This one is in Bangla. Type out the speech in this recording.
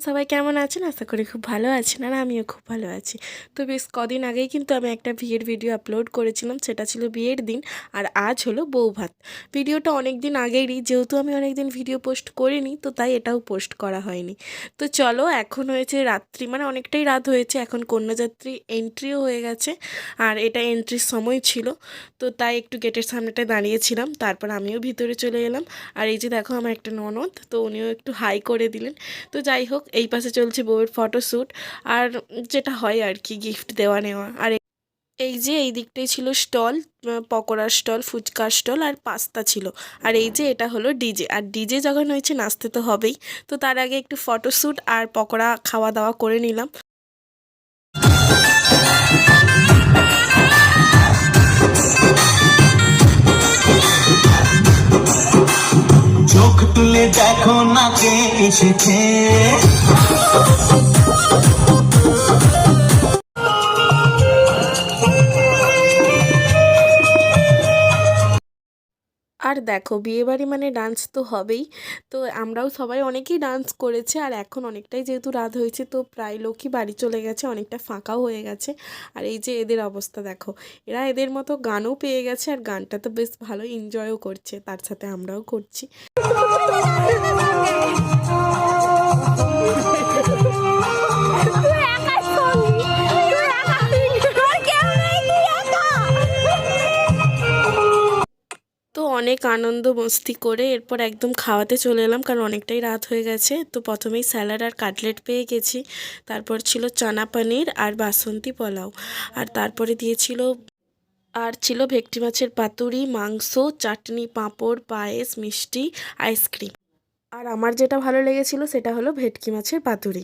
সবাই কেমন আছেন? আশা করি খুব ভালো আছেন আর আমিও খুব ভালো আছি। তো বেশ কদিন আগেই কিন্তু আমি একটা বিয়ের ভিডিও আপলোড করেছিলাম, সেটা ছিল বিয়ের দিন। আর আজ হলো বৌভাত। ভিডিওটা অনেক দিন আগেরই, যেহেতু আমি অনেক দিন ভিডিও পোস্ট করিনি তো তাই এটাও পোস্ট করা হয়নি। তো চলো, এখন হয়েছে রাত্রি, মানে অনেকটাই রাত হয়েছে, এখন কন্যাযাত্রী এন্ট্রিও হয়ে গেছে। আর এটা এন্ট্রির সময় ছিল, তো তাই একটু গেটের সামনেটায় দাঁড়িয়েছিলাম, তারপর আমিও ভিতরে চলে এলাম। আর এই যে দেখো আমার একটা ননদ, তো উনিও একটু হাই করে দিলেন। তো যাই হোক, এই পাশে চলছে বউয়ের ফটোশ্যুট, আর যেটা হয় আর কি, গিফট দেওয়া নেওয়া। আর এই যে এই দিকটাই ছিল স্টল, পকোড়ার স্টল, ফুচকার স্টল আর পাস্তা ছিল। আর এই যে এটা হলো ডিজে, আর ডিজে যখন হয়েছে নাচতে তো হবেই। তো তার আগে একটু ফটোশ্যুট আর পকোড়া খাওয়া দাওয়া করে নিলাম। চোখ তুলে দেখো না কে এসেছে। আর দেখো, বিয়েবাড়ি মানে ডান্স তো হবেই। তো আমরাও সবাই অনেকেই ডান্স করেছে, আর এখন অনেকটাই যেহেতু রাত হয়েছে তো প্রায় লোকই বাড়ি চলে গেছে, অনেকটা ফাঁকাও হয়ে গেছে। আর এই যে এদের অবস্থা দেখো, এরা এদের মতো গানও পেয়ে গেছে, আর গানটা তো বেশ ভালো এনজয়ও করছে, তার সাথে আমরাও করছি। তো অনেক আনন্দ মস্তি করে এরপর একদম খাওয়াতে চলে এলাম, কারণ অনেকটাই রাত হয়ে গেছে। তো প্রথমেই স্যালাড আর কাটলেট পেয়ে গেছি, তারপর ছিল চানা পনির আর বাসন্তী পোলাও, আর তারপরে দিয়েছিল, আর ছিল ভেটকি মাছের পাতুরি, মাংস, চাটনি, পাঁপড়, পায়েস, মিষ্টি, আইসক্রিম। আর আমার যেটা ভালো লেগেছিল সেটা হলো ভেটকি মাছের পাতুরি।